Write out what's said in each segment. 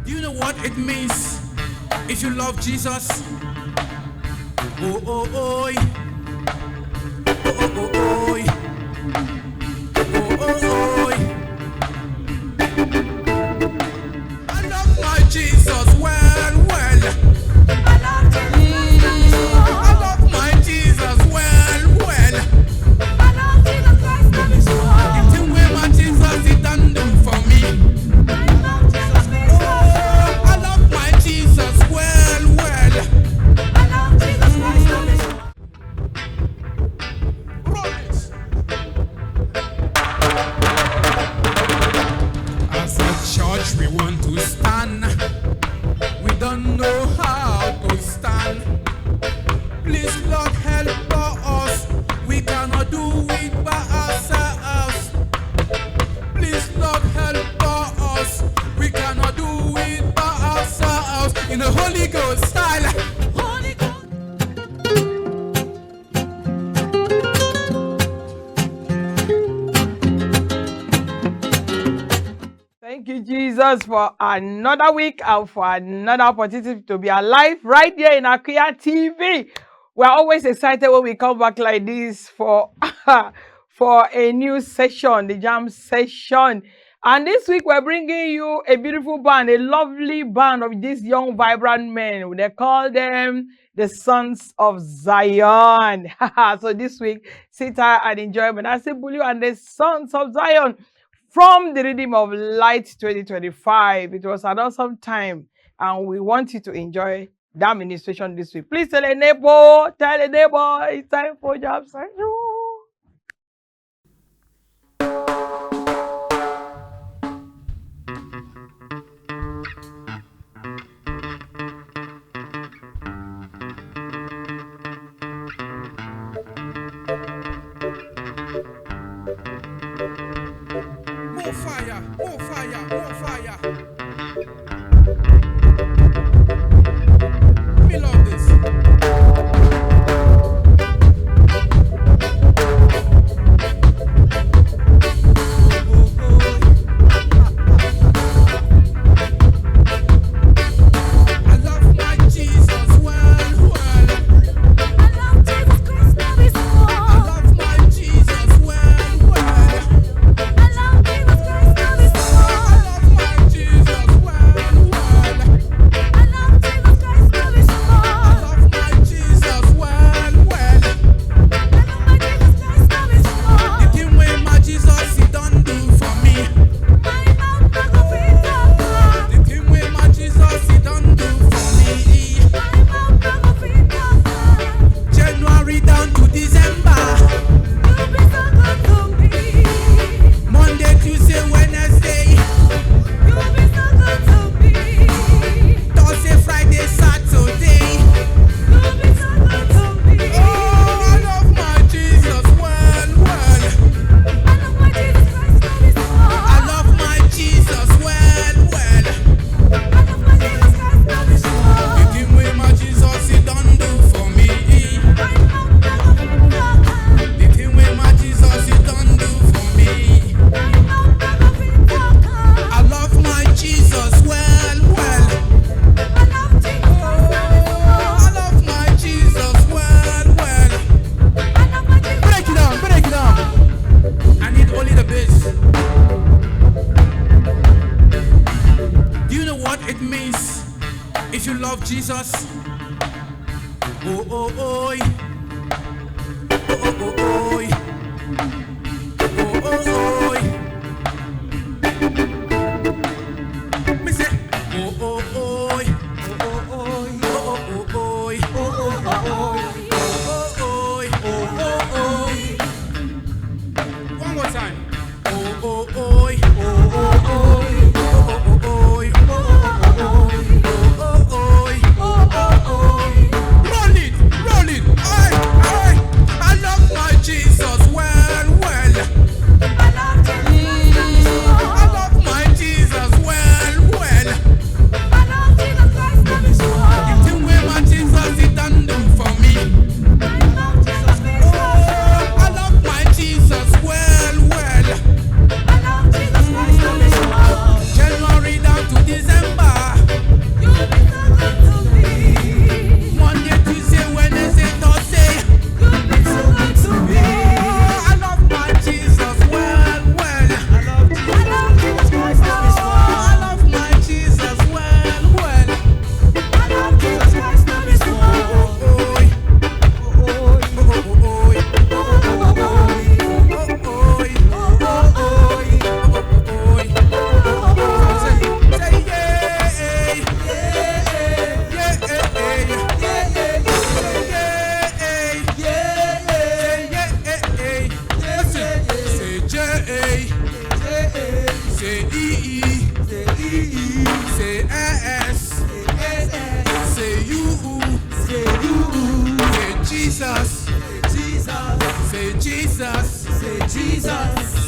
Do you know what it means if you love Jesus? Oh, oh, oh, oh, oh, oh, oh, oh, oh, oh. I love my Jesus well, well. I love my Jesus well, well. I love Jesus Christ, love is one. The thing where my Jesus he done do for me. I love my Jesus well, well. I love Jesus Christ, love is one. Promise. As a church we want to stand. We don't know how to stand. Please, Lord, help us. We cannot do it by ourselves. Please, Lord, help us. We cannot do it by ourselves. In the Holy Ghost style. Holy Ghost. Thank you, Jesus, for another week and for another opportunity to be alive right here in Akweya TV. We're always excited when we come back like this for, for a new session, the jam session. And this week we're bringing you a beautiful band, a lovely band of these young, vibrant men. They call them the Sons of Zion. So this week, sit down and enjoy Manasseh Bulus and the Sons of Zion. From the Rydeem of Light 2025. It was an awesome time, and we want you to enjoy that administration this week. Please tell a neighbor, it's time for jam session. More fire, more fire, more fire. Me love this. I love my Jesus well, well. I love Jesus Christ, love is one. I love my Jesus well, well. I love Jesus Christ, love is Jesus. Oh, oh, oh. Oh, oh, oh, oh. Oh, oh, oh. Me say, oh, oh, oh. Oh, oh, oh. Oh, oh, oh. Oh, oh, oh. Oh, oh, oh. One more time. Oh, oh, oh. Oh, oh, oh. I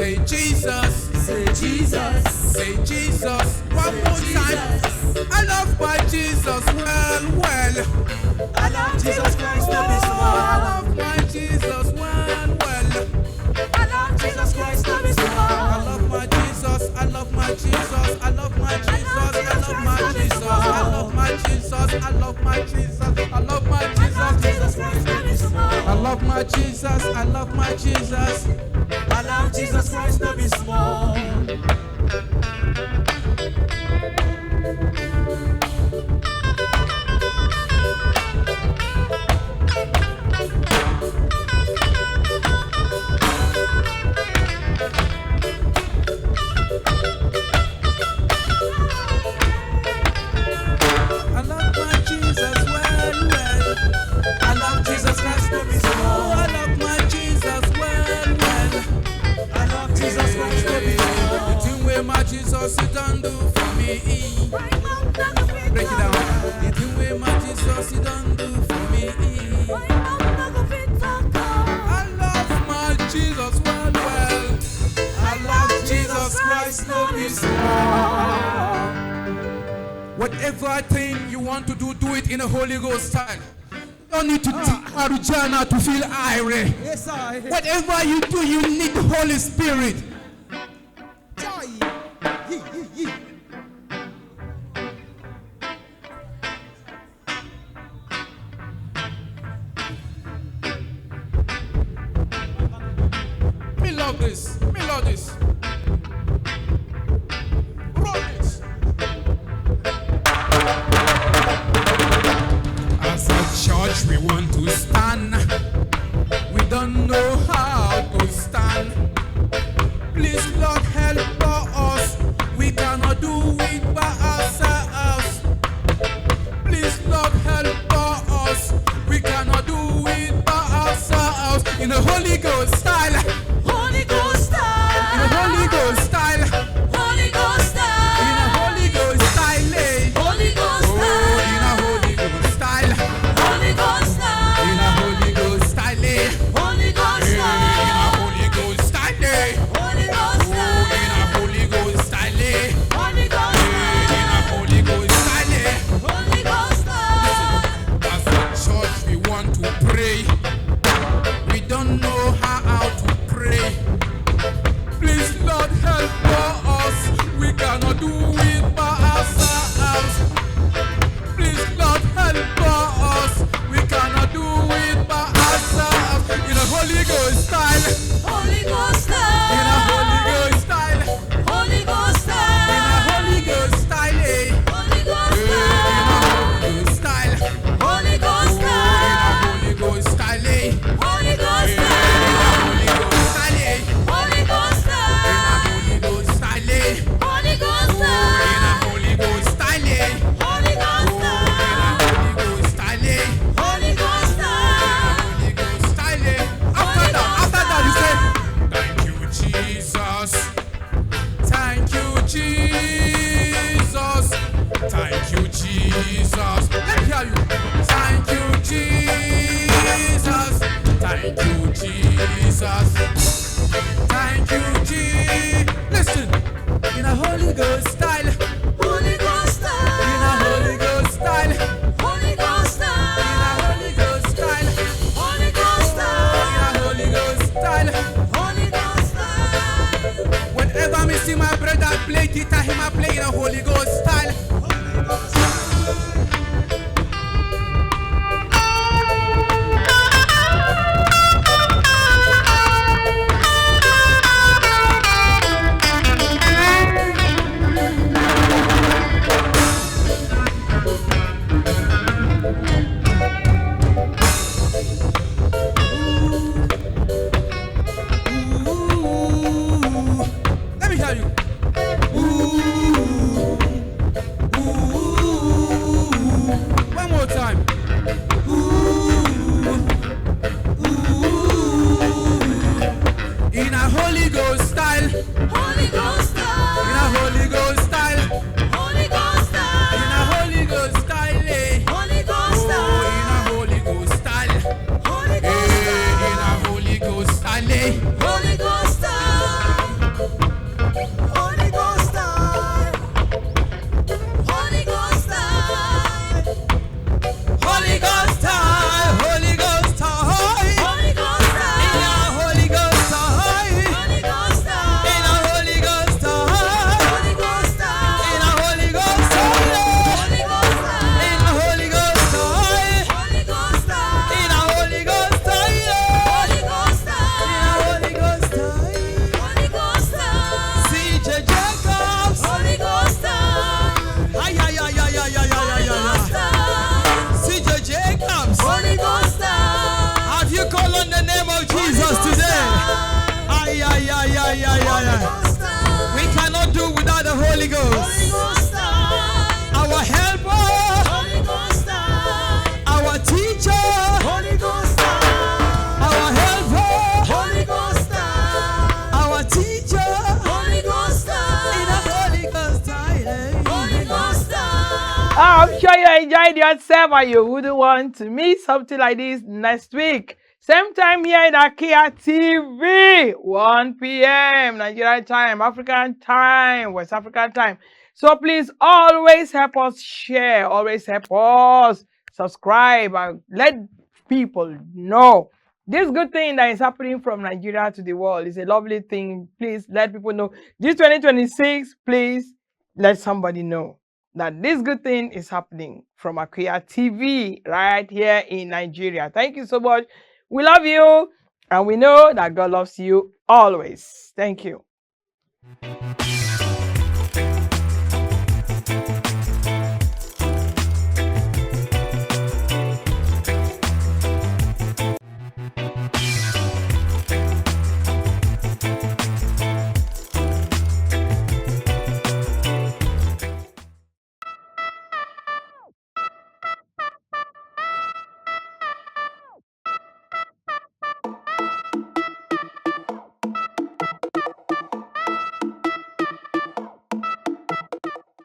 Say Jesus. Say Jesus. Say Jesus. One more time. I love my Jesus well, well. I love Jesus Christ to be I small. love my Jesus well, well. I love Jesus Christ to be small. I love my Jesus. I love my Jesus. I love my Jesus. I love my Jesus. I love my Jesus. I love my Jesus. I love my Jesus. Jesus Christ to be small. I love my Jesus. I love my Jesus. I love Jesus Christ to be small. Jesus, you done do for me. Break it down. The thing with my Jesus, you done do for me. I love my Jesus well, well. I love Jesus Christ, no be small. Whatever thing you want to do, do it in a Holy Ghost style. You don't need to take marijuana to feel irate. Yes, I. Whatever you do, you need the Holy Spirit. Me love this. Me love this. Roll this. As a church, we want to stand. We don't know how to stand. Please, Lord, help us. We cannot do it by ourselves. Please, Lord, help us. We cannot do it by ourselves. In the Holy Ghost style. Holy Ghost style. In the Holy Ghost style. Holy Ghost style. In the Holy Ghost style. Holy Ghost Oh, in a Holy Ghost style. Holy Ghost style. In a Holy Ghost style. Holy Ghost In a Holy Ghost style. Holy Ghost Oh, in a Holy Ghost style. Holy Ghost In a Holy Ghost style. Holy Ghost As a church, we want to pray. We don't know how to pray. Please, Lord, help us. We cannot do it by ourselves. Please, Lord, help us. We cannot do it by ourselves. In a Holy Ghost style. Holy Ghost In a Holy Ghost style. Holy Ghost In a Holy Ghost style. Holy Ghost In a Holy Ghost style. Holy Ghost In a Holy Ghost style. Holy Ghost In a Holy Ghost style. Holy Ghost Holy Ghost style. Holy Ghost In a Holy Ghost style. Holy Ghost Holy Ghost style. Holy Ghost Holy Ghost style. After that, you say, thank you, Jesus. Thank you, Jesus. Thank you, Jesus. Let me hear you. Thank you, Jesus. Thank you, Jesus. Thank you, Jesus. Listen, in a Holy Ghost style. Holy Ghost In a Holy Ghost style. Holy Ghost In a Holy Ghost style. Holy Ghost In a Holy Ghost style. Holy Ghost Whenever me see my brother play guitar, him I play in a Holy Ghost style. Ooh, let me hear you. Ooh, Ghost time. We cannot do without the Holy Holy Ghost. Ghost time. Our helper, Holy Ghost time. our teacher, Holy Ghost time. our helper, Holy Ghost time. our teacher. Holy Ghost In the time. Holy Ghost time. Holy Ghost time. I'm sure you enjoyed yourself and you wouldn't want to miss something like this next week. Same time here in Akweya TV, 1 p.m. Nigerian time, African time, West African time. So please always help us share, always help us subscribe and let people know. This good thing that is happening from Nigeria to the world is a lovely thing. Please let people know. This 2026, please let somebody know that this good thing is happening from Akweya TV right here in Nigeria. Thank you so much. We love you and we know that God loves you always. Thank you.